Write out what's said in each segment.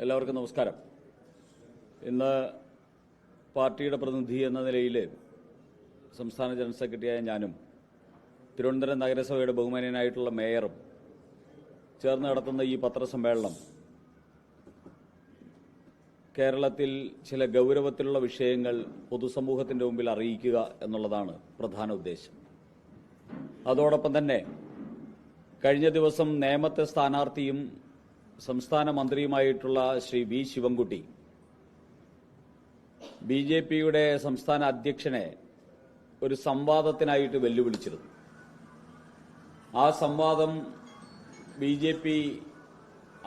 എല്ലാവർക്കും നമസ്കാരം. ഇന്ന് പാർട്ടിയുടെ പ്രതിനിധി എന്ന നിലയിൽ സംസ്ഥാന ജനറൽ സെക്രട്ടറിയായ ഞാനും തിരുവനന്തപുരം നഗരസഭയുടെ ബഹുമാന്യനായിട്ടുള്ള മേയറും ചേർന്ന് നടത്തുന്ന ഈ പത്രസമ്മേളനം കേരളത്തിൽ ചില ഗൗരവത്തിലുള്ള വിഷയങ്ങൾ പൊതുസമൂഹത്തിന്റെ മുമ്പിൽ അറിയിക്കുക എന്നുള്ളതാണ് പ്രധാന ഉദ്ദേശം. അതോടൊപ്പം തന്നെ കഴിഞ്ഞ ദിവസം നേമത്തെ സ്ഥാനാർത്ഥിയും സംസ്ഥാന മന്ത്രിയുമായിട്ടുള്ള ശ്രീ വി ശിവൻകുട്ടി ബിജെപിയുടെ സംസ്ഥാന അധ്യക്ഷനെ ഒരു സംവാദത്തിനായിട്ട് വെല്ലുവിളിച്ചിരുന്നു. ആ സംവാദം ബിജെപി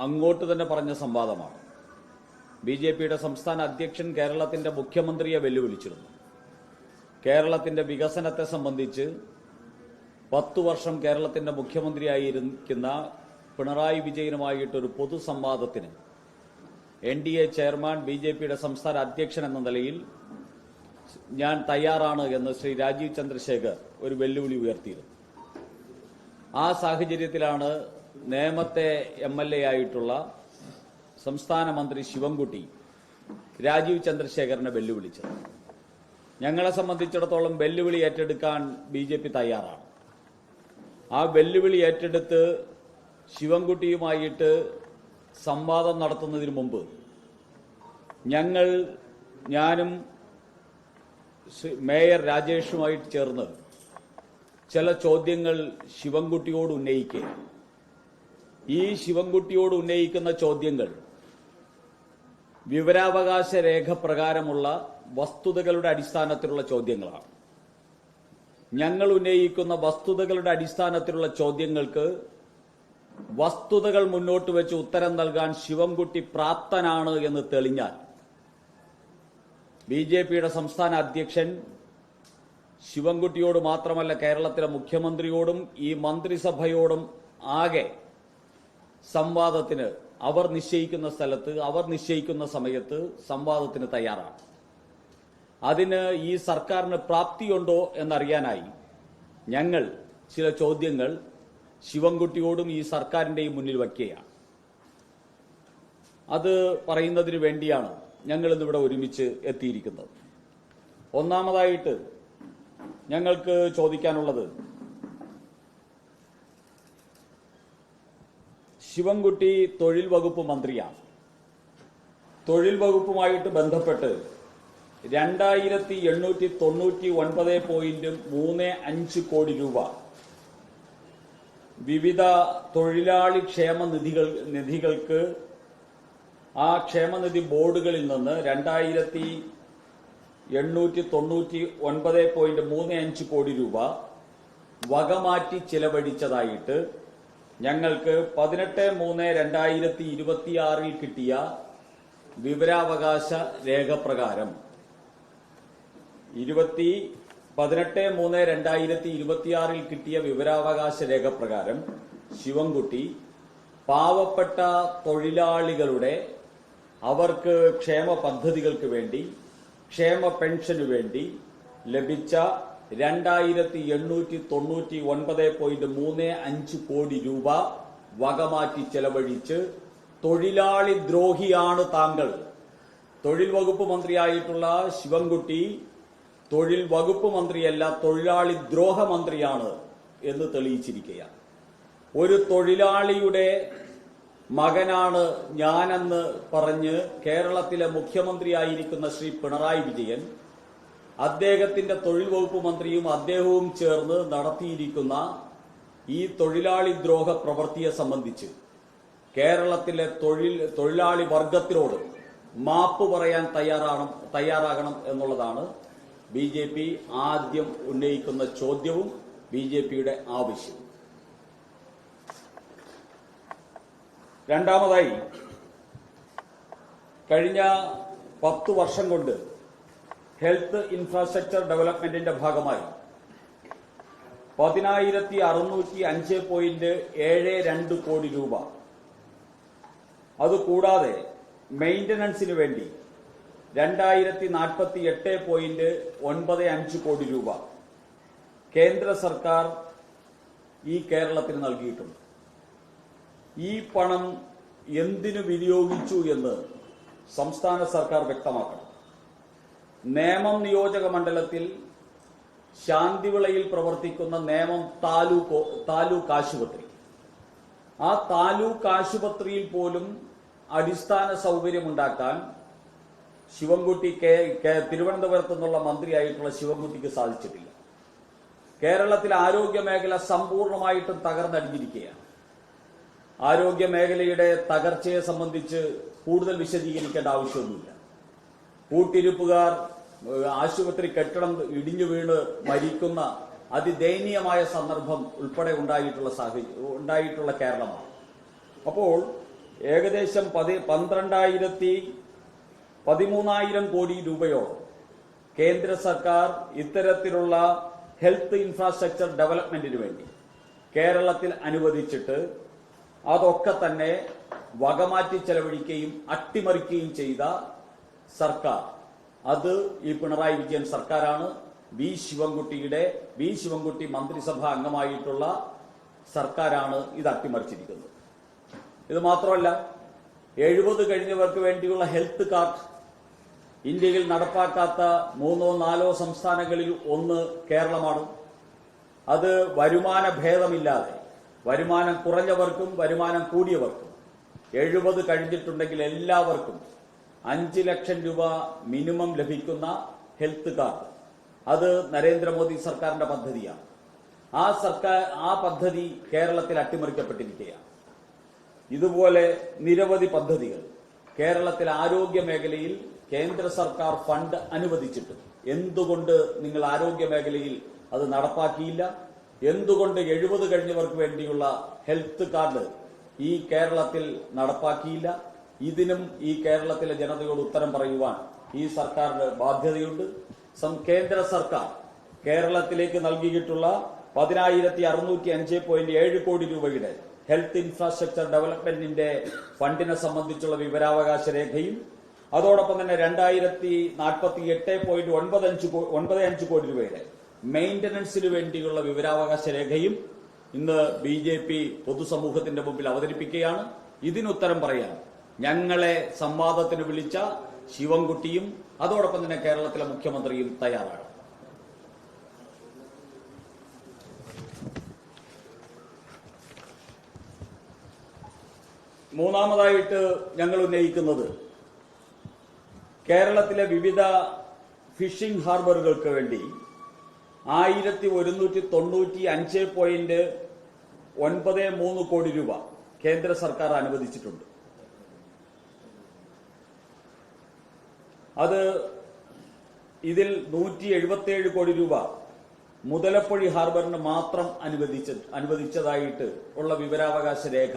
അങ്ങോട്ട് തന്നെ പറഞ്ഞ സംവാദമാണ്. ബിജെപിയുടെ സംസ്ഥാന അധ്യക്ഷൻ കേരളത്തിന്റെ മുഖ്യമന്ത്രിയെ വെല്ലുവിളിച്ചിരുന്നു. കേരളത്തിന്റെ വികസനത്തെ സംബന്ധിച്ച് 10 വർഷം കേരളത്തിന്റെ മുഖ്യമന്ത്രിയായിരിക്കുന്ന പിണറായി വിജയനുമായിട്ടൊരു പൊതുസംവാദത്തിന് NDA ചെയർമാൻ ബിജെപിയുടെ സംസ്ഥാന അധ്യക്ഷൻ എന്ന നിലയിൽ ഞാൻ തയ്യാറാണ് എന്ന് ശ്രീ രാജീവ് ചന്ദ്രശേഖർ ഒരു വെല്ലുവിളി ഉയർത്തിയിരുന്നു. ആ സാഹചര്യത്തിലാണ് നേമത്തെ MLA ആയിട്ടുള്ള സംസ്ഥാന മന്ത്രി ശിവൻകുട്ടി രാജീവ് ചന്ദ്രശേഖരനെ വെല്ലുവിളിച്ചത്. ഞങ്ങളെ സംബന്ധിച്ചിടത്തോളം വെല്ലുവിളി ഏറ്റെടുക്കാൻ ബിജെപി തയ്യാറാണ്. ആ വെല്ലുവിളി ഏറ്റെടുത്ത് ശിവൻകുട്ടിയുമായിട്ട് സംവാദം നടത്തുന്നതിന് മുമ്പ് ഞാനും മേയർ രാജേഷുമായിട്ട് ചേർന്ന് ചില ചോദ്യങ്ങൾ ശിവൻകുട്ടിയോട് ഉന്നയിക്കുക. ഈ ശിവൻകുട്ടിയോട് ഉന്നയിക്കുന്ന ചോദ്യങ്ങൾ വിവരാവകാശ രേഖ പ്രകാരമുള്ള വസ്തുതകളുടെ അടിസ്ഥാനത്തിലുള്ള ചോദ്യങ്ങളാണ്. ഞങ്ങൾ ഉന്നയിക്കുന്ന വസ്തുതകളുടെ അടിസ്ഥാനത്തിലുള്ള ചോദ്യങ്ങൾക്ക് വസ്തുതകൾ മുന്നോട്ട് വെച്ച് ഉത്തരം നൽകാൻ ശിവൻകുട്ടി പ്രാപ്തനാണ് എന്ന് തെളിഞ്ഞാൽ ബിജെപിയുടെ സംസ്ഥാന അധ്യക്ഷൻ ശിവൻകുട്ടിയോട് മാത്രമല്ല കേരളത്തിലെ മുഖ്യമന്ത്രിയോടും ഈ മന്ത്രിസഭയോടും ആകെ സംവാദത്തിന് അവർ നിശ്ചയിക്കുന്ന സ്ഥലത്ത് അവർ നിശ്ചയിക്കുന്ന സമയത്ത് സംവാദത്തിന് തയ്യാറാണ്. അതിന് ഈ സർക്കാരിന് പ്രാപ്തിയുണ്ടോ എന്നറിയാനായി ഞങ്ങൾ ചില ചോദ്യങ്ങൾ ശിവൻകുട്ടിയോടും ഈ സർക്കാരിന്റെയും മുന്നിൽ വയ്ക്കുകയാണ്. അത് പറയുന്നതിന് വേണ്ടിയാണ് ഞങ്ങൾ ഇന്നിവിടെ ഒരുമിച്ച് എത്തിയിരിക്കുന്നത്. ഒന്നാമതായിട്ട് ഞങ്ങൾക്ക് ചോദിക്കാനുള്ളത്, ശിവൻകുട്ടി തൊഴിൽ വകുപ്പ് മന്ത്രിയാണ്. തൊഴിൽ വകുപ്പുമായിട്ട് ബന്ധപ്പെട്ട് 2899.35 കോടി രൂപ വിവിധ തൊഴിലാളി ക്ഷേമ നിധികൾക്ക് ആ ക്ഷേമനിധി ബോർഡുകളിൽ നിന്ന് 2899.35 കോടി രൂപ വകമാറ്റി ചിലവഴിച്ചതായിട്ട് ഞങ്ങൾക്ക് 18/3/2026 കിട്ടിയ വിവരാവകാശ രേഖ പ്രകാരം 18/3/2026 കിട്ടിയ വിവരാവകാശ രേഖ പ്രകാരം ശിവൻകുട്ടി പാവപ്പെട്ട തൊഴിലാളികളുടെ അവർക്ക് ക്ഷേമ പദ്ധതികൾക്ക് വേണ്ടി ക്ഷേമ പെൻഷനു വേണ്ടി ലഭിച്ച 2899.35 കോടി രൂപ വകമാറ്റി ചെലവഴിച്ച് തൊഴിലാളി ദ്രോഹിയാണ് താങ്കൾ, തൊഴിൽ വകുപ്പ് മന്ത്രിയായിട്ടുള്ള ശിവൻകുട്ടി തൊഴിൽ വകുപ്പ് മന്ത്രിയല്ല തൊഴിലാളി ദ്രോഹ മന്ത്രിയാണ് എന്ന് തെളിയിച്ചിരിക്കുകയാണ്. ഒരു തൊഴിലാളിയുടെ മകനാണ് ഞാനെന്ന് പറഞ്ഞ് കേരളത്തിലെ മുഖ്യമന്ത്രിയായിരിക്കുന്ന ശ്രീ പിണറായി വിജയൻ അദ്ദേഹത്തിന്റെ തൊഴിൽ വകുപ്പ് മന്ത്രിയും അദ്ദേഹവും ചേർന്ന് നടത്തിയിരിക്കുന്ന ഈ തൊഴിലാളി ദ്രോഹ പ്രവൃത്തിയെ സംബന്ധിച്ച് കേരളത്തിലെ തൊഴിലാളി വർഗത്തിനോട് മാപ്പ് പറയാൻ തയ്യാറാകണം എന്നുള്ളതാണ് ബിജെപി ആദ്യം ഉന്നയിക്കുന്ന ചോദ്യവും ബിജെപിയുടെ ആവശ്യവും. രണ്ടാമതായി, കഴിഞ്ഞ 10 വർഷം കൊണ്ട് ഹെൽത്ത് ഇൻഫ്രാസ്ട്രക്ചർ ഡെവലപ്മെന്റിന്റെ ഭാഗമായി 10,605.72 കോടി രൂപ, അതുകൂടാതെ മെയിന്റനൻസിന് വേണ്ടി 2048.95 കോടി രൂപ കേന്ദ്ര സർക്കാർ ഈ കേരളത്തിന് നൽകിയിട്ടുണ്ട്. ഈ പണം എന്തിനു വിനിയോഗിച്ചു എന്ന് സംസ്ഥാന സർക്കാർ വ്യക്തമാക്കണം. നേമം നിയോജക മണ്ഡലത്തിൽ ശാന്തിവിളയിൽ പ്രവർത്തിക്കുന്ന നേമം താലൂക്ക് ആശുപത്രി, ആ താലൂക്ക് ആശുപത്രിയിൽ പോലും അടിസ്ഥാന സൗകര്യമുണ്ടാക്കാൻ ശിവൻകുട്ടി തിരുവനന്തപുരത്ത് നിന്നുള്ള മന്ത്രിയായിട്ടുള്ള ശിവൻകുട്ടിക്ക് സാധിച്ചിട്ടില്ല. കേരളത്തിലെ ആരോഗ്യ മേഖല സമ്പൂർണമായിട്ടും തകർന്നടിഞ്ഞിരിക്കുകയാണ്. ആരോഗ്യ മേഖലയുടെ തകർച്ചയെ സംബന്ധിച്ച് കൂടുതൽ വിശദീകരിക്കേണ്ട ആവശ്യമൊന്നുമില്ല. കൂട്ടിരിപ്പുകാർ ആശുപത്രി കെട്ടിടം ഇടിഞ്ഞു വീണ് മരിക്കുന്ന അതിദയനീയമായ സന്ദർഭം ഉൾപ്പെടെ ഉണ്ടായിട്ടുള്ള കേരളമാണ്. അപ്പോൾ ഏകദേശം 13,000 കോടി രൂപയോളം കേന്ദ്ര സർക്കാർ ഇത്തരത്തിലുള്ള ഹെൽത്ത് ഇൻഫ്രാസ്ട്രക്ചർ ഡെവലപ്മെന്റിന് വേണ്ടി കേരളത്തിൽ അനുവദിച്ചിട്ട് അതൊക്കെ തന്നെ വകമാറ്റി ചെലവഴിക്കുകയും അട്ടിമറിക്കുകയും ചെയ്ത സർക്കാർ അത് ഈ പിണറായി വിജയൻ സർക്കാരാണ്. വി ശിവൻകുട്ടി മന്ത്രിസഭാ അംഗമായിട്ടുള്ള സർക്കാരാണ് ഇത് അട്ടിമറിച്ചിരിക്കുന്നത്. ഇത് മാത്രമല്ല, 70 കഴിഞ്ഞവർക്ക് വേണ്ടിയുള്ള ഹെൽത്ത് കാർഡ് ഇന്ത്യയിൽ നടപ്പാക്കാത്ത 3-4 സംസ്ഥാനങ്ങളിൽ ഒന്ന് കേരളമാണ്. അത് വരുമാന ഭേദമില്ലാതെ വരുമാനം കുറഞ്ഞവർക്കും വരുമാനം കൂടിയവർക്കും 70 കഴിഞ്ഞിട്ടുണ്ടെങ്കിൽ എല്ലാവർക്കും 5 ലക്ഷം രൂപ മിനിമം ലഭിക്കുന്ന ഹെൽത്ത് കാർഡ്, അത് നരേന്ദ്രമോദി സർക്കാരിന്റെ പദ്ധതിയാണ്. ആ പദ്ധതി കേരളത്തിൽ അട്ടിമറിക്കപ്പെട്ടിരിക്കുകയാണ്. ഇതുപോലെ നിരവധി പദ്ധതികൾ കേരളത്തിലെ ആരോഗ്യ മേഖലയിൽ കേന്ദ്ര സർക്കാർ ഫണ്ട് അനുവദിച്ചിട്ട് എന്തുകൊണ്ട് നിങ്ങൾ ആരോഗ്യ മേഖലയിൽ അത് നടപ്പാക്കിയില്ല? എന്തുകൊണ്ട് 70 കഴിഞ്ഞവർക്ക് വേണ്ടിയുള്ള ഹെൽത്ത് കാർഡ് ഈ കേരളത്തിൽ നടപ്പാക്കിയില്ല? ഇതിനും ഈ കേരളത്തിലെ ജനതയോട് ഉത്തരം പറയുവാൻ ഈ സർക്കാരിന് ബാധ്യതയുണ്ട്. കേന്ദ്ര സർക്കാർ കേരളത്തിലേക്ക് നൽകിയിട്ടുള്ള 10,605.7 കോടി രൂപയുടെ ഹെൽത്ത് ഇൻഫ്രാസ്ട്രക്ചർ ഡെവലപ്മെന്റിന്റെ ഫണ്ടിനെ സംബന്ധിച്ചുള്ള വിവരാവകാശ രേഖയും അതോടൊപ്പം തന്നെ 2048.95 കോടി രൂപയുടെ മെയിന്റനൻസിന് വേണ്ടിയുള്ള വിവരാവകാശ രേഖയും ഇന്ന് BJP പൊതുസമൂഹത്തിന്റെ മുമ്പിൽ അവതരിപ്പിക്കുകയാണ്. ഇതിനുത്തരം പറയാൻ ഞങ്ങളെ സംവാദത്തിന് വിളിച്ച ശിവൻകുട്ടിയും അതോടൊപ്പം തന്നെ കേരളത്തിലെ മുഖ്യമന്ത്രിയും തയ്യാറാണ്. മൂന്നാമതായിട്ട് ഞങ്ങൾ ഉന്നയിക്കുന്നത് കേരളത്തിലെ വിവിധ ഫിഷിംഗ് ഹാർബറുകൾക്ക് വേണ്ടി 1195.93 കോടി രൂപ കേന്ദ്ര സർക്കാർ അനുവദിച്ചിട്ടുണ്ട്. ഇതിൽ 177 കോടി രൂപ മുതലപ്പൊഴി ഹാർബറിന് മാത്രം അനുവദിച്ചതായിട്ട് ഉള്ള വിവരാവകാശ രേഖ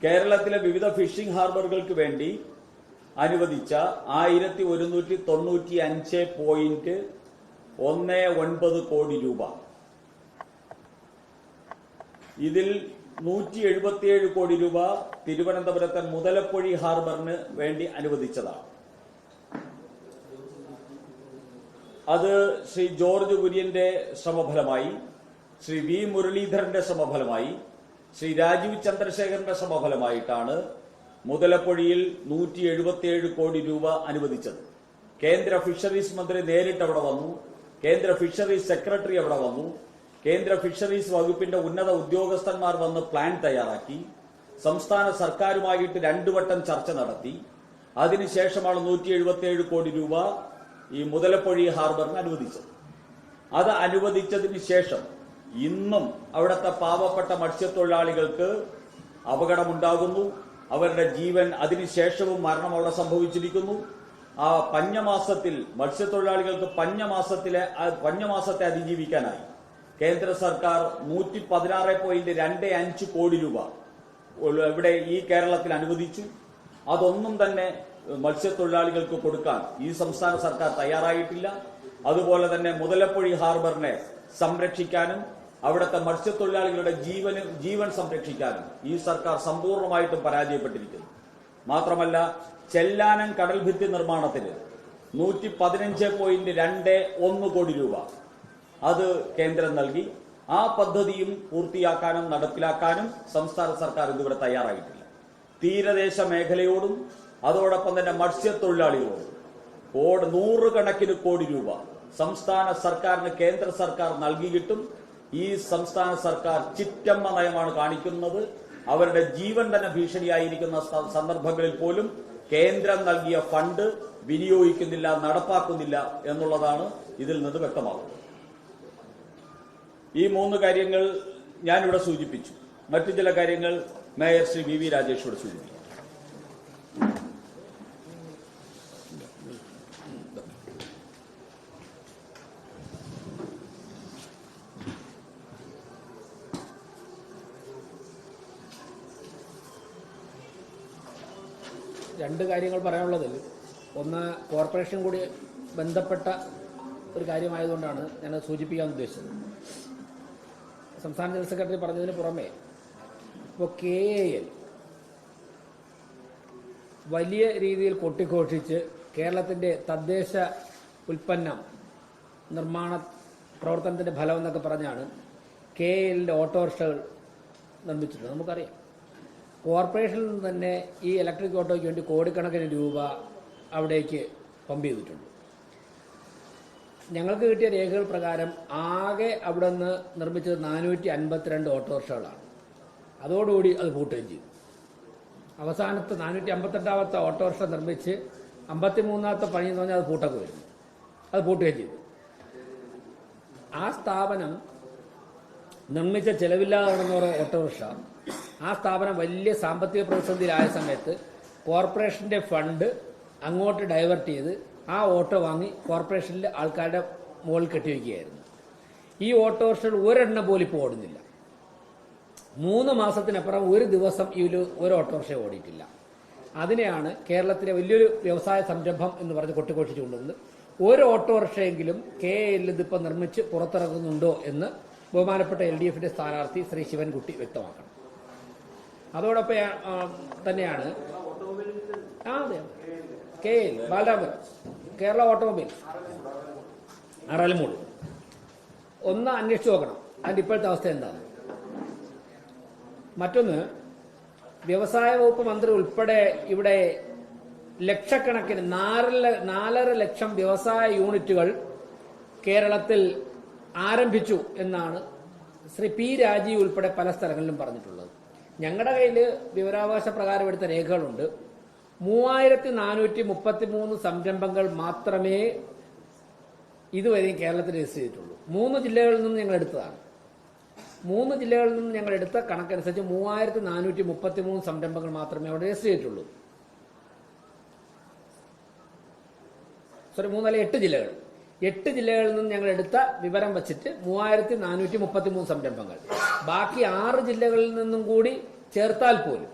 കേരളത്തിലെ വിവിധ ഫിഷിംഗ് ഹാർബറുകൾക്ക് വേണ്ടി അനുവദിച്ച 1195.19 കോടി രൂപ, ഇതിൽ 177 കോടി രൂപ തിരുവനന്തപുരത്തെ മുതലപ്പൊഴി ഹാർബറിന് വേണ്ടി അനുവദിച്ചതാണ്. അത് ശ്രീ ജോർജ് കുര്യന്റെ ശ്രമഫലമായി, ശ്രീ വി മുരളീധരന്റെ ശ്രമഫലമായി, ശ്രീ രാജീവ് ചന്ദ്രശേഖരന്റെ ശ്രമഫലമായിട്ടാണ് മുതലപ്പൊഴിയിൽ 177 കോടി രൂപ അനുവദിച്ചത്. കേന്ദ്ര ഫിഷറീസ് മന്ത്രി നേരിട്ട് അവിടെ വന്നു, കേന്ദ്ര ഫിഷറീസ് സെക്രട്ടറി അവിടെ വന്നു, കേന്ദ്ര ഫിഷറീസ് വകുപ്പിന്റെ ഉന്നത ഉദ്യോഗസ്ഥന്മാർ വന്ന് പ്ലാൻ തയ്യാറാക്കി, സംസ്ഥാന സർക്കാരുമായിട്ട് 2 വട്ടം ചർച്ച നടത്തി. അതിനുശേഷമാണ് 177 കോടി രൂപ ഈ മുതലപ്പൊഴി ഹാർബറിന് അനുവദിച്ചത്. അത് അനുവദിച്ചതിന് ശേഷം ഇന്നും അവിടുത്തെ പാവപ്പെട്ട മത്സ്യത്തൊഴിലാളികൾക്ക് അപകടമുണ്ടാകുന്നു. അവരുടെ ജീവൻ, അതിനുശേഷവും മരണം അവിടെ സംഭവിച്ചിരിക്കുന്നു. ആ പഞ്ഞമാസത്തിൽ മത്സ്യത്തൊഴിലാളികൾക്ക് പഞ്ഞമാസത്തെ അതിജീവിക്കാനായി കേന്ദ്ര സർക്കാർ 116.25 കോടി രൂപ ഇവിടെ ഈ കേരളത്തിൽ അനുവദിച്ചു. അതൊന്നും തന്നെ മത്സ്യത്തൊഴിലാളികൾക്ക് കൊടുക്കാൻ ഈ സംസ്ഥാന സർക്കാർ തയ്യാറായിട്ടില്ല. അതുപോലെ തന്നെ മുതലപ്പൊഴി ഹാർബറിനെ സംരക്ഷിക്കാനും അവിടുത്തെ മത്സ്യത്തൊഴിലാളികളുടെ ജീവൻ സംരക്ഷിക്കാനും ഈ സർക്കാർ സമ്പൂർണ്ണമായിട്ടും പരാജയപ്പെട്ടിരിക്കുന്നു. മാത്രമല്ല ചെല്ലാനം കടൽഭിത്തി നിർമ്മാണത്തിന് 115.21 കോടി രൂപ അത് കേന്ദ്രം നൽകി. ആ പദ്ധതിയും പൂർത്തിയാക്കാനും നടപ്പിലാക്കാനും സംസ്ഥാന സർക്കാർ ഇതുവരെ തയ്യാറായിട്ടില്ല. തീരദേശ മേഖലയോടും അതോടൊപ്പം തന്നെ മത്സ്യത്തൊഴിലാളികളോടും നൂറുകണക്കിന് കോടി രൂപ സംസ്ഥാന സർക്കാരിന് കേന്ദ്ര സർക്കാർ നൽകിയിട്ടും ഈ സംസ്ഥാന സർക്കാർ ചിറ്റമ്മ നയമാണ് കാണിക്കുന്നത്. അവരുടെ ജീവൻ തന്നെ ഭീഷണിയായിരിക്കുന്ന സന്ദർഭങ്ങളിൽ പോലും കേന്ദ്രം നൽകിയ ഫണ്ട് വിനിയോഗിക്കുന്നില്ല, നടപ്പാക്കുന്നില്ല എന്നുള്ളതാണ് ഇതിൽ നിന്ന് വ്യക്തമാകുന്നത്. ഈ 3 കാര്യങ്ങൾ ഞാനിവിടെ സൂചിപ്പിച്ചു. മറ്റു ചില കാര്യങ്ങൾ മേയർ ശ്രീ വി രാജേഷോട് സൂചിപ്പിക്കും. രണ്ട് കാര്യങ്ങൾ പറയാനുള്ളതിൽ ഒന്ന് കോർപ്പറേഷൻ കൂടി ബന്ധപ്പെട്ട ഒരു കാര്യമായതുകൊണ്ടാണ് ഞാനത് സൂചിപ്പിക്കാൻ ഉദ്ദേശിച്ചത്. സംസ്ഥാന ജനറൽ സെക്രട്ടറി പറഞ്ഞതിന് പുറമെ ഇപ്പോൾ KAL വലിയ രീതിയിൽ കൊട്ടിഘോഷിച്ച് കേരളത്തിൻ്റെ തദ്ദേശ ഉൽപ്പന്നം നിർമ്മാണ പ്രവർത്തനത്തിൻ്റെ ഫലം എന്നൊക്കെ പറഞ്ഞാണ് KALന്റെ ഓട്ടോറിക്ഷകൾ നിർമ്മിച്ചിട്ടുള്ളത്. നമുക്കറിയാം, കോർപ്പറേഷനിൽ നിന്ന് തന്നെ ഈ ഇലക്ട്രിക് ഓട്ടോയ്ക്ക് വേണ്ടി കോടിക്കണക്കിന് രൂപ അവിടേക്ക് പമ്പ് ചെയ്തിട്ടുണ്ട്. ഞങ്ങൾക്ക് കിട്ടിയ രേഖകൾ പ്രകാരം ആകെ അവിടെ നിന്ന് നിർമ്മിച്ചത് 452 ഓട്ടോറിക്ഷകളാണ്. അതോടുകൂടി അത് പൂട്ടുകയും ചെയ്തു. അവസാനത്തെ 458ാമത്തെ ഓട്ടോറിക്ഷ നിർമ്മിച്ച് 53ാമത്തെ പണി എന്ന് പറഞ്ഞാൽ അത് പൂട്ടൊക്കെ വരുന്നു, അത് പൂട്ടുകയും ചെയ്തു. ആ സ്ഥാപനം നിർമ്മിച്ച ചെലവില്ലാതെ നടന്ന ഓട്ടോറിക്ഷ, ആ സ്ഥാപനം വലിയ സാമ്പത്തിക പ്രതിസന്ധിയിലായ സമയത്ത് കോർപ്പറേഷന്റെ ഫണ്ട് അങ്ങോട്ട് ഡൈവേർട്ട് ചെയ്ത് ആ ഓട്ടോ വാങ്ങി കോർപ്പറേഷനിലെ ആൾക്കാരുടെ മുകളിൽ കെട്ടിവെക്കുകയായിരുന്നു. ഈ ഓട്ടോറിക്ഷകൾ ഒരെണ്ണം പോലും ഇപ്പോൾ ഓടുന്നില്ല. 3 മാസത്തിനപ്പുറം ഒരു ദിവസം ഇതിൽ ഒരു ഓട്ടോറിക്ഷ ഓടിയിട്ടില്ല. അതിനെയാണ് കേരളത്തിലെ വലിയൊരു വ്യവസായ സംരംഭം എന്ന് പറഞ്ഞ് കൊട്ടിഘോഷിച്ചുകൊണ്ടുവന്ന് ഒരു ഓട്ടോറിക്ഷയെങ്കിലും KAL ഇതിപ്പോൾ നിർമ്മിച്ച് പുറത്തിറക്കുന്നുണ്ടോ എന്ന് ബഹുമാനപ്പെട്ട LDFന്റെ സ്ഥാനാർത്ഥി ശ്രീ ശിവൻകുട്ടി വ്യക്തമാക്കണം. അതോടൊപ്പം തന്നെയാണ് അതെ KAL ബാലരാമൻ കേരള ഓട്ടോമൊബൈൽ അറലമൂട് ഒന്ന് അന്വേഷിച്ചു നോക്കണം അതിന്റെ ഇപ്പോഴത്തെ അവസ്ഥ എന്താണ്. മറ്റൊന്ന്, വ്യവസായ വകുപ്പ് മന്ത്രി ഉൾപ്പെടെ ഇവിടെ ലക്ഷക്കണക്കിന് 4.5 ലക്ഷം വ്യവസായ യൂണിറ്റുകൾ കേരളത്തിൽ ആരംഭിച്ചു എന്നാണ് ശ്രീ P രാജീവ് ഉൾപ്പെടെ പല സ്ഥലങ്ങളിലും പറഞ്ഞിട്ടുള്ളത്. ഞങ്ങളുടെ കയ്യിൽ വിവരാവകാശ പ്രകാരം എടുത്ത രേഖകളുണ്ട്. 3433 സംരംഭങ്ങൾ മാത്രമേ ഇതുവരെയും കേരളത്തിൽ രജിസ്റ്റർ ചെയ്തിട്ടുള്ളൂ. 3 ജില്ലകളിൽ നിന്നും ഞങ്ങൾ എടുത്തതാണ്. 3 ജില്ലകളിൽ നിന്നും ഞങ്ങൾ എടുത്ത കണക്കനുസരിച്ച് 3433 സംരംഭങ്ങൾ മാത്രമേ അവിടെ രജിസ്റ്റർ ചെയ്തിട്ടുള്ളൂ. 8 ജില്ലകൾ. 8 ജില്ലകളിൽ നിന്നും ഞങ്ങൾ എടുത്ത വിവരം വച്ചിട്ട് 3433 സംരംഭങ്ങൾ. ബാക്കി 6 ജില്ലകളിൽ നിന്നും കൂടി ചേർത്താൽ പോലും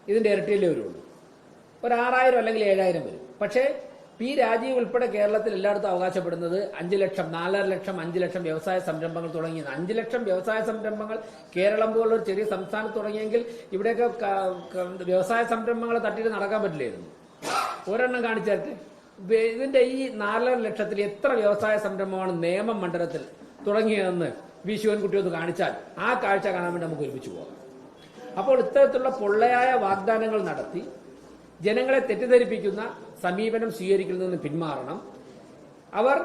ഇതിന്റെ ഇരട്ടിയിലേ വരുള്ളൂ. ഒരു 6000 അല്ലെങ്കിൽ 7000 വരും. പക്ഷേ P രാജീവ് ഉൾപ്പെടെ കേരളത്തിൽ എല്ലായിടത്തും അവകാശപ്പെടുന്നത് 5 ലക്ഷം, 4.5 ലക്ഷം, 5 ലക്ഷം വ്യവസായ സംരംഭങ്ങൾ തുടങ്ങിയത്. 5 ലക്ഷം വ്യവസായ സംരംഭങ്ങൾ കേരളം പോലുള്ള ഒരു ചെറിയ സംസ്ഥാനത്ത് തുടങ്ങിയെങ്കിൽ ഇവിടെയൊക്കെ വ്യവസായ സംരംഭങ്ങളെ തട്ടിയിട്ട് നടക്കാൻ പറ്റില്ലായിരുന്നു. ഒരെണ്ണം കാണിച്ചായിട്ട് ഇതിന്റെ ഈ 4.5 ലക്ഷത്തിൽ എത്ര വ്യവസായ സംരംഭമാണ് നേമം മണ്ഡലത്തിൽ തുടങ്ങിയതെന്ന് വി ശിവൻകുട്ടി ഒന്ന് കാണിച്ചാൽ ആ കാഴ്ച കാണാൻ വേണ്ടി നമുക്ക് ഒരുമിച്ച് പോകാം. അപ്പോൾ ഇത്തരത്തിലുള്ള പൊള്ളയായ വാഗ്ദാനങ്ങൾ നടത്തി ജനങ്ങളെ തെറ്റിദ്ധരിപ്പിക്കുന്ന സമീപനം സ്വീകരിക്കുന്നതിൽ നിന്ന് പിന്മാറണം. അവർ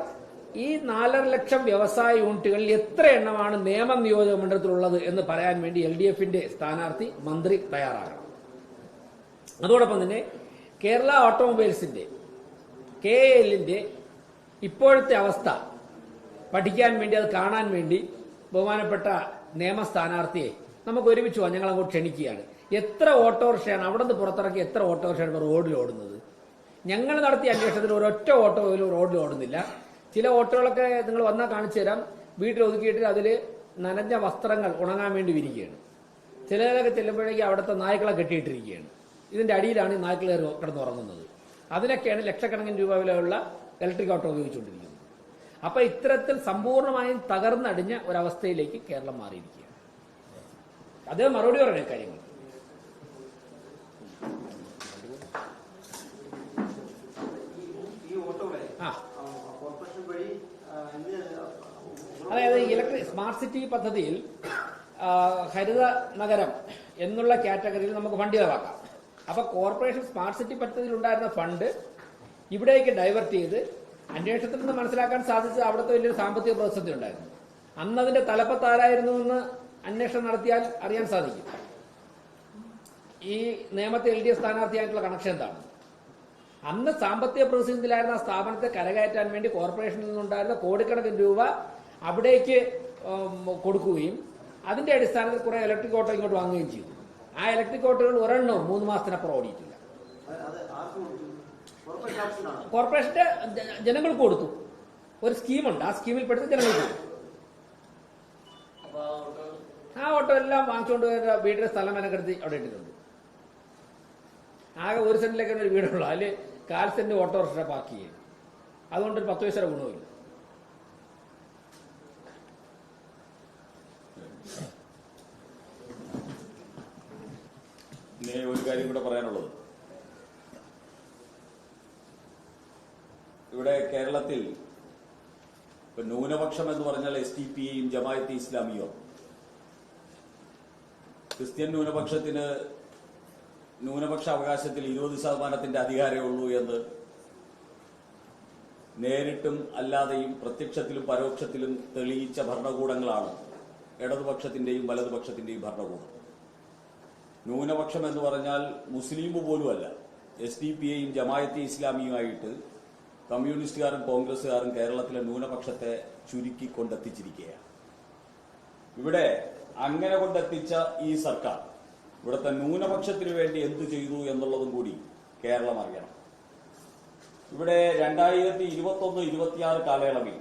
ഈ 4.5 ലക്ഷം വ്യവസായ യൂണിറ്റുകളിൽ എത്ര എണ്ണമാണ് നേമം നിയോജക മണ്ഡലത്തിലുള്ളത് എന്ന് പറയാൻ വേണ്ടി LDFന്റെ സ്ഥാനാർത്ഥി മന്ത്രി തയ്യാറാകണം. അതോടൊപ്പം തന്നെ കേരള ഓട്ടോമൊബൈൽസിന്റെ KALന്റെ ഇപ്പോഴത്തെ അവസ്ഥ പഠിക്കാൻ വേണ്ടി, അത് കാണാൻ വേണ്ടി ബഹുമാനപ്പെട്ട നിയമ സ്ഥാനാർത്ഥിയെ നമുക്ക് ഒരുമിച്ച് പോകാം. ഞങ്ങൾ അങ്ങോട്ട് ക്ഷണിക്കുകയാണ്. എത്ര ഓട്ടോറിക്ഷയാണ് അവിടെ നിന്ന് പുറത്തിറക്കി, എത്ര ഓട്ടോറിക്ഷയാണ് റോഡിൽ ഓടുന്നത്? ഞങ്ങൾ നടത്തിയ അന്വേഷണത്തിൽ ഒരൊറ്റ ഓട്ടോ റോഡിൽ ഓടുന്നില്ല. ചില ഓട്ടോകളൊക്കെ നിങ്ങൾ വന്നാൽ കാണിച്ചു തരാം. വീട്ടിൽ ഒതുക്കിയിട്ട് അതിൽ നനഞ്ഞ വസ്ത്രങ്ങൾ ഉണങ്ങാൻ വേണ്ടി വിരിക്കുകയാണ്. ചിലതൊക്കെ ചെല്ലുമ്പോഴേക്കും അവിടുത്തെ നായ്ക്കളെ കെട്ടിയിട്ടിരിക്കുകയാണ്. ഇതിന്റെ അടിയിലാണ് ഈ നായ്ക്കൾ കിടന്നുറങ്ങുന്നത്. അതിനൊക്കെയാണ് ലക്ഷക്കണക്കിന് രൂപ വിലയുള്ള ഇലക്ട്രിക് ഓട്ടോ ഉപയോഗിച്ചുകൊണ്ടിരിക്കുന്നത്. അപ്പൊ ഇത്തരത്തിൽ സമ്പൂർണ്ണമായും തകർന്നടിഞ്ഞ ഒരവസ്ഥയിലേക്ക് കേരളം മാറിയിരിക്കുകയാണ്. അത് മറുപടി പറയുന്ന കാര്യങ്ങൾ ആ കോർപ്പറേഷൻ വഴി അതായത് സ്മാർട്ട് സിറ്റി പദ്ധതിയിൽ ഹരിത നഗരം എന്നുള്ള കാറ്റഗറിയിൽ നമുക്ക് ഫണ്ട് ചെലവാക്കാം. അപ്പൊ കോർപ്പറേഷൻ സ്മാർട്ട് സിറ്റി പദ്ധതിയിൽ ഉണ്ടായിരുന്ന ഫണ്ട് ഇവിടേക്ക് ഡൈവേർട്ട് ചെയ്ത് അന്വേഷണത്തിൽ നിന്ന് മനസ്സിലാക്കാൻ സാധിച്ചത് അവിടുത്തെ വലിയൊരു സാമ്പത്തിക പ്രതിസന്ധി ഉണ്ടായിരുന്നു. അന്ന് അതിന്റെ തലപ്പത്ത് ആരായിരുന്നു എന്ന് അന്വേഷണം നടത്തിയാൽ അറിയാൻ സാധിക്കും. ഈ നിയമത്തെ LDF സ്ഥാനാർത്ഥിയായിട്ടുള്ള കണക്ഷൻ എന്താണ്? അന്ന് സാമ്പത്തിക പ്രതിസന്ധിയിലായിരുന്ന ആ സ്ഥാപനത്തെ കരകയറ്റാൻ വേണ്ടി കോർപ്പറേഷനിൽ നിന്നുണ്ടായിരുന്ന കോടിക്കണക്കിന് രൂപ അവിടേക്ക് കൊടുക്കുകയും അതിന്റെ അടിസ്ഥാനത്തിൽ കുറെ ഇലക്ട്രിക് ഓട്ടോ ഇങ്ങോട്ട് വാങ്ങുകയും ചെയ്തു. ആ ഇലക്ട്രിക് ഓട്ടോകൾ ഒരെണ്ണവും 3 മാസത്തിനപ്പുറം ഓടിയിട്ടില്ല. കോർപ്പറേഷന്റെ ജനങ്ങൾക്ക് കൊടുത്തു. ഒരു സ്കീമുണ്ട്, ആ സ്കീമിൽ പെടുത്തി ജനങ്ങൾക്ക് കൊടുത്തു. ആ ഓട്ടോ എല്ലാം വാങ്ങിച്ചുകൊണ്ട് വീടിന്റെ സ്ഥലം മെനക്കെടുത്തി അവിടെ ഇട്ടിട്ടുണ്ട്. ആകെ 1 സെന്റിലേക്കാണ് ഒരു വീടുള്ളൂ. അതിൽ 1/4 സെന്റ് ഓട്ടോറിക്ഷ പാർക്ക് ചെയ്യും. അതുകൊണ്ട് ഒരു 10 പൈസ ഗുണമില്ല. ഇനി ഒരു കാര്യം കൂടെ പറയാനുള്ളത്, ഇവിടെ കേരളത്തിൽ ന്യൂനപക്ഷം എന്ന് പറഞ്ഞാൽ SDPയും ജമാഅത്തെ ഇസ്ലാമിയോ. ക്രിസ്ത്യൻ ന്യൂനപക്ഷത്തിന് ന്യൂനപക്ഷ അവകാശത്തിൽ 20% അധികാരമേ ഉള്ളൂ എന്ന് നേരിട്ടും അല്ലാതെയും പ്രത്യക്ഷത്തിലും പരോക്ഷത്തിലും തെളിയിച്ച ഭരണകൂടങ്ങളാണ് ഇടതുപക്ഷത്തിന്റെയും വലതുപക്ഷത്തിന്റെയും ഭരണകൂടം. ന്യൂനപക്ഷം എന്ന് പറഞ്ഞാൽ മുസ്ലിം പോലുമല്ല. SDPയും ജമാഅത്തെ ഇസ്ലാമിയുമായിട്ട് കമ്മ്യൂണിസ്റ്റുകാരും കോൺഗ്രസുകാരും കേരളത്തിലെ ന്യൂനപക്ഷത്തെ ചുരുക്കിക്കൊണ്ടെത്തിച്ചിരിക്കുകയാണ്. ഇവിടെ അങ്ങനെ കൊണ്ടെത്തിച്ച ഈ സർക്കാർ ഇവിടുത്തെ ന്യൂനപക്ഷത്തിനു വേണ്ടി എന്തു ചെയ്തു എന്നുള്ളതും കൂടി കേരളം അറിയണം. ഇവിടെ 2021-26 കാലയളവിൽ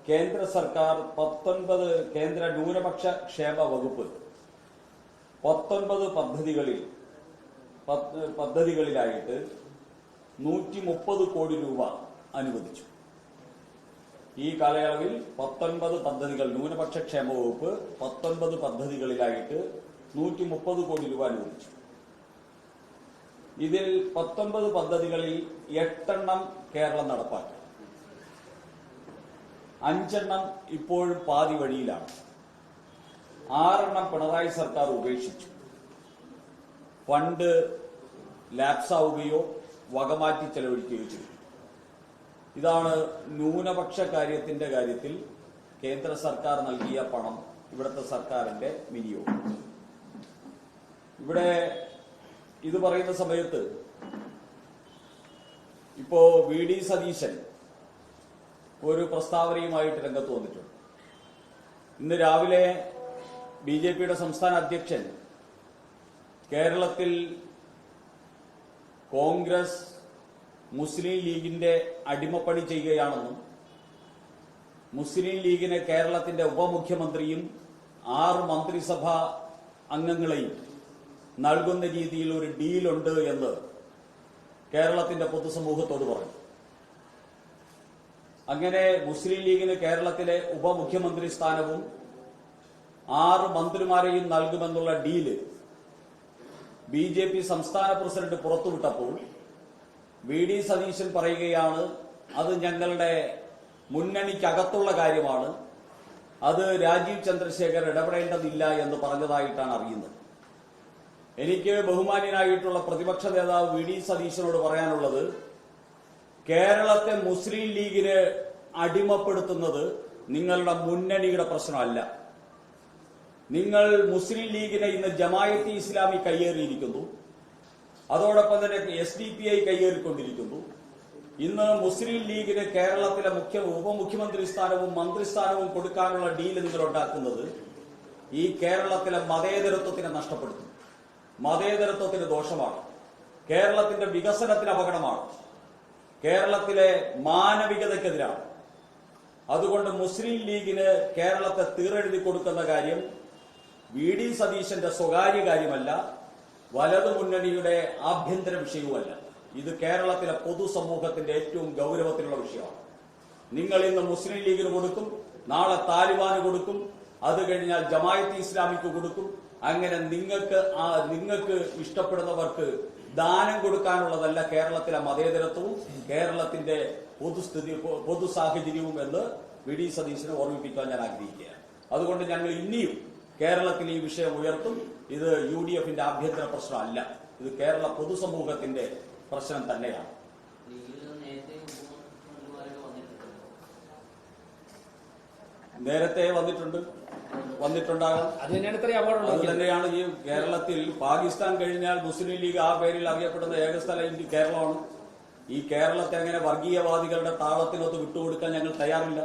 കേന്ദ്ര സർക്കാർ 19 കേന്ദ്ര ന്യൂനപക്ഷ ക്ഷേമ വകുപ്പ് 19 പദ്ധതികളിലായിട്ട് 130 കോടി രൂപ അനുവദിച്ചു. ഈ കാലയളവിൽ 19 പദ്ധതികൾ, ന്യൂനപക്ഷ ക്ഷേമ വകുപ്പ് 19 പദ്ധതികളിലായിട്ട് 130 കോടി രൂപ അനുവദിച്ചു. ഇതിൽ 19 പദ്ധതികളിൽ 8 എണ്ണം കേരളം നടപ്പാക്കി. 5 എണ്ണം ഇപ്പോഴും പാതി വഴിയിലാണ്. 6 എണ്ണം പിണറായി സർക്കാർ ഉപേക്ഷിച്ചു. ഫണ്ട് ലാപ്സാവുകയോ വകമാറ്റി ചെലവഴിക്കുകയോ ചെയ്തു. ഇതാണ് ന്യൂനപക്ഷ കാര്യത്തിന്റെ കാര്യത്തിൽ കേന്ദ്ര സർക്കാർ നൽകിയ പണം, ഇവിടുത്തെ സർക്കാരിന്റെ വിനിയോഗം. ഇവിടെ ഇത് പറയുന്ന സമയത്ത് ഇപ്പോ VD സതീശൻ ഒരു പ്രസ്താവനയുമായിട്ട് രംഗത്ത് വന്നിട്ടുണ്ട്. ഇന്ന് രാവിലെ BJPയുടെ സംസ്ഥാന അധ്യക്ഷൻ കേരളത്തിൽ കോൺഗ്രസ് മുസ്ലിം ലീഗിന്റെ അടിമപ്പണി ചെയ്യുകയാണെന്നും മുസ്ലിം ലീഗിന് കേരളത്തിന്റെ ഉപമുഖ്യമന്ത്രിയും 6 മന്ത്രിസഭാ അംഗങ്ങളെയും നൽകുന്ന രീതിയിൽ ഒരു ഡീലുണ്ട് എന്ന് കേരളത്തിന്റെ പൊതുസമൂഹത്തോട് പറഞ്ഞു. അങ്ങനെ മുസ്ലിം ലീഗിന് കേരളത്തിലെ ഉപമുഖ്യമന്ത്രി സ്ഥാനവും 6 മന്ത്രിമാരെയും നൽകുമെന്നുള്ള ഡീല് BJP സംസ്ഥാന പ്രസിഡന്റ് പുറത്തുവിട്ടപ്പോൾ VD സതീശൻ പറയുകയാണ്, അത് ഞങ്ങളുടെ മുന്നണിക്കകത്തുള്ള കാര്യമാണ്, അത് രാജീവ് ചന്ദ്രശേഖർ ഇടപെടേണ്ടതില്ല എന്ന് പറഞ്ഞതായിട്ടാണ് അറിയുന്നത്. എനിക്ക് ബഹുമാന്യനായിട്ടുള്ള പ്രതിപക്ഷ നേതാവ് VD സതീശനോട് പറയാനുള്ളത്, കേരളത്തെ മുസ്ലിം ലീഗിന് അടിമപ്പെടുത്തുന്നത് നിങ്ങളുടെ മുന്നണിയുടെ പ്രശ്നമല്ല. നിങ്ങൾ മുസ്ലിം ലീഗിനെ ഇന്ന് ജമാഅത്തെ ഇസ്ലാമി കയ്യേറിയിരിക്കുന്നു, അതോടൊപ്പം തന്നെ SDPI കയ്യേറിക്കൊണ്ടിരിക്കുന്നു. ഇന്ന് മുസ്ലിം ലീഗിന് കേരളത്തിലെ ഉപമുഖ്യമന്ത്രി സ്ഥാനവും മന്ത്രിസ്ഥാനവും കൊടുക്കാനുള്ള ഡീല് നിങ്ങൾ ഉണ്ടാക്കുന്നത് ഈ കേരളത്തിലെ മതേതരത്വത്തിനെ നഷ്ടപ്പെടുത്തും. മതേതരത്വത്തിന് ദോഷമാണ്, കേരളത്തിന്റെ വികസനത്തിന് അപകടമാണ്, കേരളത്തിലെ മാനവികതയ്ക്കെതിരാണ്. അതുകൊണ്ട് മുസ്ലിം ലീഗിന് കേരളത്തെ തീറെഴുതി കൊടുക്കുന്ന കാര്യം VD സതീശന്റെ സ്വകാര്യ കാര്യമല്ല, വലതു മുന്നണിയുടെ ആഭ്യന്തര വിഷയവുമല്ല. ഇത് കേരളത്തിലെ പൊതുസമൂഹത്തിന്റെ ഏറ്റവും ഗൌരവത്തിലുള്ള വിഷയമാണ്. നിങ്ങൾ ഇന്ന് മുസ്ലിം ലീഗിന് കൊടുക്കും, നാളെ താലിബാന് കൊടുക്കും, അത് കഴിഞ്ഞാൽ ജമാഅത്തെ ഇസ്ലാമിക്ക് കൊടുക്കും. അങ്ങനെ നിങ്ങൾക്ക് ഇഷ്ടപ്പെടുന്നവർക്ക് ദാനം കൊടുക്കാനുള്ളതല്ല കേരളത്തിലെ മതേതരത്വവും കേരളത്തിന്റെ പൊതു സാഹചര്യവും എന്ന് വി.ഡി. സതീശനെ ഓർമ്മിപ്പിക്കാൻ ഞാൻ ആഗ്രഹിക്കുകയാണ്. അതുകൊണ്ട് ഞങ്ങൾ ഇനിയും കേരളത്തിൽ ഈ വിഷയം ഉയർത്തും. ഇത് UDFന്റെ ആഭ്യന്തര പ്രശ്നമല്ല, ഇത് കേരള പൊതുസമൂഹത്തിന്റെ പ്രശ്നം തന്നെയാണ്. നേരത്തെ വന്നിട്ടുണ്ടാകാം. അത് തന്നെയാണ് ഈ കേരളത്തിൽ പാകിസ്ഥാൻ കഴിഞ്ഞാൽ മുസ്ലിം ലീഗ് ആ പേരിൽ അറിയപ്പെടുന്ന ഏക സ്ഥലം ഇന്ത്യ കേരളമാണ്. ഈ കേരളത്തെ അങ്ങനെ വർഗീയവാദികളുടെ താളത്തിനൊത്ത് വിട്ടുകൊടുക്കാൻ ഞങ്ങൾ തയ്യാറില്ല.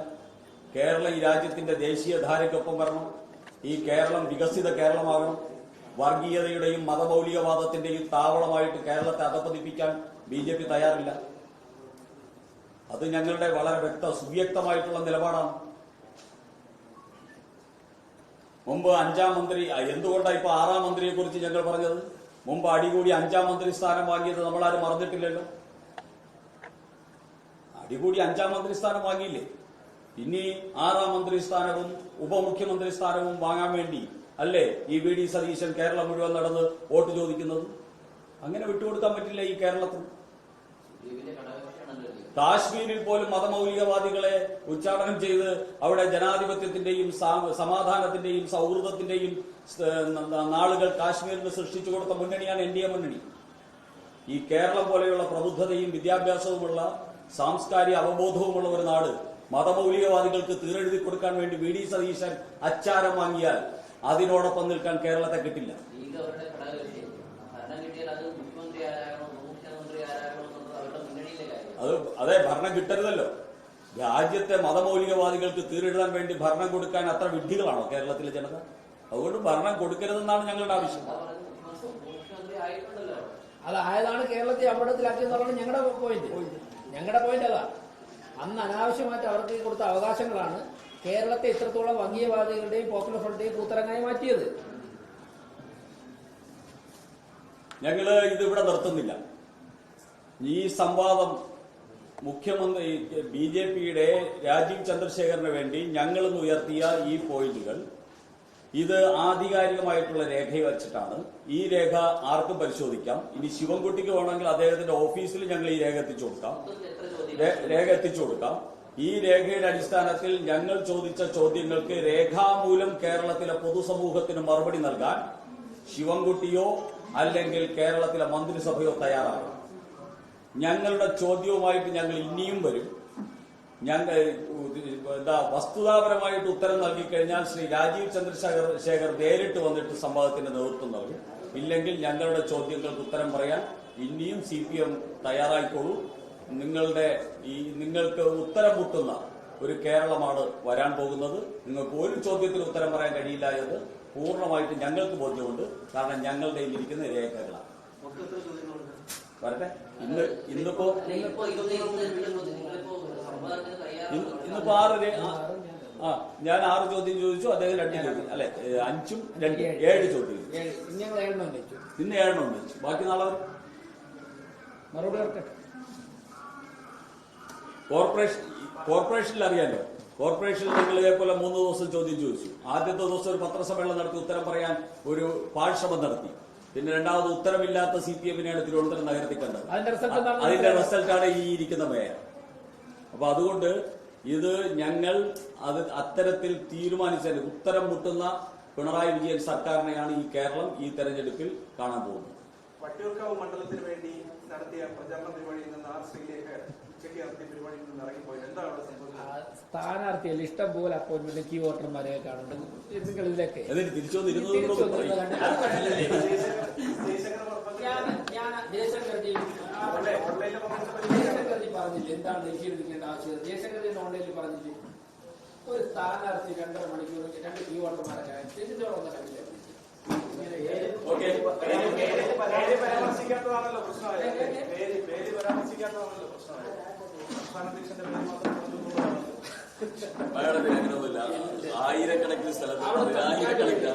കേരളം ഈ രാജ്യത്തിന്റെ ദേശീയ ധാരയ്ക്കൊപ്പം വരണം. ഈ കേരളം വികസിത കേരളമാകണം. വർഗീയതയുടെയും മതമൗലികവാദത്തിന്റെയും താവളമായിട്ട് കേരളത്തെ അധപ്പതിപ്പിക്കാൻ BJP തയ്യാറില്ല. അത് ഞങ്ങളുടെ വളരെ സുവ്യക്തമായിട്ടുള്ള നിലപാടാണ്. മുമ്പ് 5ാം മന്ത്രി, എന്തുകൊണ്ടാണ് ഇപ്പൊ 6ാം മന്ത്രിയെ കുറിച്ച് ഞങ്ങൾ പറഞ്ഞത്? മുമ്പ് അടികൂടി 5ാം മന്ത്രി സ്ഥാനം വാങ്ങിയത് നമ്മളാരും മറന്നിട്ടില്ലല്ലോ. അടികൂടി 5ാം മന്ത്രി സ്ഥാനം വാങ്ങിയില്ലേ? ഇനി 6ാം മന്ത്രി സ്ഥാനവും ഉപമുഖ്യമന്ത്രി സ്ഥാനവും വാങ്ങാൻ വേണ്ടി അല്ലേ ഈ വി.ഡി. സതീശൻ കേരളം മുഴുവൻ നടന്ന് വോട്ട് ചോദിക്കുന്നത്? അങ്ങനെ വിട്ടുകൊടുക്കാൻ പറ്റില്ല ഈ കേരളത്തിൽ. കാശ്മീരിൽ പോലും മതമൗലികവാദികളെ ഉച്ചാടനം ചെയ്ത് അവിടെ ജനാധിപത്യത്തിന്റെയും സമാധാനത്തിന്റെയും സൗഹൃദത്തിന്റെയും നാളുകൾ കാശ്മീരിന് സൃഷ്ടിച്ചു കൊടുത്ത മുന്നണിയാണ് NDA മുന്നണി. ഈ കേരളം പോലെയുള്ള പ്രബുദ്ധതയും വിദ്യാഭ്യാസവുമുള്ള സാംസ്കാരിക അവബോധവുമുള്ള ഒരു നാട് മതമൗലികവാദികൾക്ക് തീരെഴുതി കൊടുക്കാൻ വേണ്ടി വി.ഡി. സതീശൻ അച്ചാരം വാങ്ങിയാൽ അതിനോടൊപ്പം നിൽക്കാൻ കേരളത്തെ കിട്ടില്ല. അതെ, ഭരണം കിട്ടരുതല്ലോ. രാജ്യത്തെ മതമൗലികവാദികൾക്ക് തീരെഴുതാൻ വേണ്ടി ഭരണം കൊടുക്കാൻ അത്ര വിഡ്ഢികളാണോ കേരളത്തിലെ ജനത? അതുകൊണ്ട് ഭരണം കൊടുക്കരുതെന്നാണ് ഞങ്ങളുടെ ആവശ്യം. അതായതാണ് കേരളത്തെ അപകടത്തിലാക്കിയെന്നുള്ളതാണ് ഞങ്ങളുടെ പോയിന്റ് അതാ. അന്ന് അനാവശ്യമായിട്ട് അവർക്ക് കൊടുത്ത അവകാശങ്ങളാണ് കേരളത്തെ ഇത്രത്തോളം വർഗീയവാദികളുടെയും പോപ്പുലർ ഫ്രണ്ടിന്റെയും കൂത്തരങ്ങായി മാറ്റിയത്. ഞങ്ങള് ഇതിവിടെ നിർത്തുന്നില്ല. ഈ സംവാദം മുഖ്യമന്ത്രി BJPയുടെ രാജീവ് ചന്ദ്രശേഖറിന് വേണ്ടി ഞങ്ങൾ ഉയർത്തിയ ഈ പോയിന്റുകൾ ഇത് ആധികാരികമായിട്ടുള്ള രേഖ വച്ചിട്ടാണ്. ഈ രേഖ ആർക്കും പരിശോധിക്കാം. ഇനി ശിവൻകുട്ടിക്ക് വേണമെങ്കിൽ അദ്ദേഹത്തിന്റെ ഓഫീസിൽ ഞങ്ങൾ ഈ രേഖ എത്തിച്ചു കൊടുക്കാം. ഈ രേഖയുടെ അടിസ്ഥാനത്തിൽ ഞങ്ങൾ ചോദിച്ച ചോദ്യങ്ങൾക്ക് രേഖാമൂലം കേരളത്തിലെ പൊതുസമൂഹത്തിന് മറുപടി നൽകാൻ ശിവൻകുട്ടിയോ അല്ലെങ്കിൽ കേരളത്തിലെ മന്ത്രിസഭയോ തയ്യാറാണ്. ഞങ്ങളുടെ ചോദ്യവുമായിട്ട് ഞങ്ങൾ ഇനിയും വരും. ഞങ്ങൾ വസ്തുതാപരമായിട്ട് ഉത്തരം നൽകിക്കഴിഞ്ഞാൽ ശ്രീ രാജീവ് ചന്ദ്രശേഖർ നേരിട്ട് വന്നിട്ട് സംവാദത്തിന് നേതൃത്വം നൽകും. ഇല്ലെങ്കിൽ ഞങ്ങളുടെ ചോദ്യങ്ങൾക്ക് ഉത്തരം പറയാൻ ഇനിയും CPM തയ്യാറായിക്കോളൂ. നിങ്ങൾക്ക് ഉത്തരം മുട്ടുന്ന ഒരു കേരളമാണ് വരാൻ പോകുന്നത്. നിങ്ങൾക്ക് ഒരു ചോദ്യത്തിന് ഉത്തരം പറയാൻ കഴിയില്ല എന്ന് പൂർണ്ണമായിട്ട് ഞങ്ങൾക്ക് ബോധ്യമുണ്ട്. കാരണം ഞങ്ങളുടെ ഇരിക്കുന്ന രേഖകളാണ്. വരട്ടെ. ഇന്നിപ്പോ 6 ഞാൻ 6 ചോദ്യം ചോദിച്ചു, അദ്ദേഹം 2 ചോദ്യം അല്ലെ, 5ഉം 2 7 ചോദ്യം. ഇന്ന് 7 വെച്ചു. ബാക്കി നാളെ മറുപടി. കോർപ്പറേഷനിൽ അറിയാലോ, കോർപ്പറേഷനിൽ നിങ്ങൾ ഇതേപോലെ 3 ദിവസം ചോദ്യം ചോദിച്ചു. ആദ്യത്തെ ദിവസം ഒരു പത്രസമ്മേളനം നടത്തി ഉത്തരം പറയാൻ ഒരു പാഴ്ശ്രമം നടത്തി. പിന്നെ രണ്ടാമത് ഉത്തരമില്ലാത്ത CPMനെയാണ് തിരുവനന്തപുരം നഗരത്തിൽ കണ്ടത്. അതിന്റെ റിസൾട്ടാണ് ഈ ഇരിക്കുന്ന മേയർ. അപ്പൊ അതുകൊണ്ട് ഇത് ഞങ്ങൾ അത്തരത്തിൽ തീരുമാനിച്ചാൽ ഉത്തരം മുട്ടുന്ന പിണറായി വിജയൻ സർക്കാരിനെയാണ് ഈ കേരളം ഈ തെരഞ്ഞെടുപ്പിൽ കാണാൻ പോകുന്നത്. വട്ടിയൂർക്കാവ് മണ്ഡലത്തിന് വേണ്ടി നടത്തിയ പ്രചാരണ പരിപാടിയിൽ നിന്ന് ശ്രീലേക്ക് ഉച്ചയ്ക്ക് നടത്തിയ പരിപാടിയിൽ നിന്ന് ഇറങ്ങിപ്പോയത് എന്താണ് അവിടെ സംഭവിച്ചത്? സ്ഥാനാർത്ഥികൾ ഇഷ്ടം പോലെ അപ്പോയിന്റ്മെന്റ് കീ വോട്ടർമാരെ കാണുന്നുണ്ട്. ഇതിലൊക്കെ തിരിച്ചു പറഞ്ഞില്ല എന്താണ് ഡൽഹിയിൽ ആവശ്യം. ജയശങ്കർ ഓൺലൈനിൽ പറഞ്ഞില്ലേ ഒരു സ്ഥാനാർത്ഥി 2.5 മണിക്കൂർ 2 കീ വോട്ടർമാരെ തിരിച്ചോളം കണ്ടില്ല. പരാമർശിക്കാത്തതാണല്ലോ പ്രശ്നമായത്. പേര് പരാമർശിക്കാത്തതാണല്ലോ പ്രശ്നമായത്. സംസ്ഥാനാധ്യക്ഷന്റെ പേര് മാത്രം അങ്ങനെയൊന്നുമില്ല. ആയിരക്കണക്കിന് സ്ഥലത്ത് 1000കണക്കിന്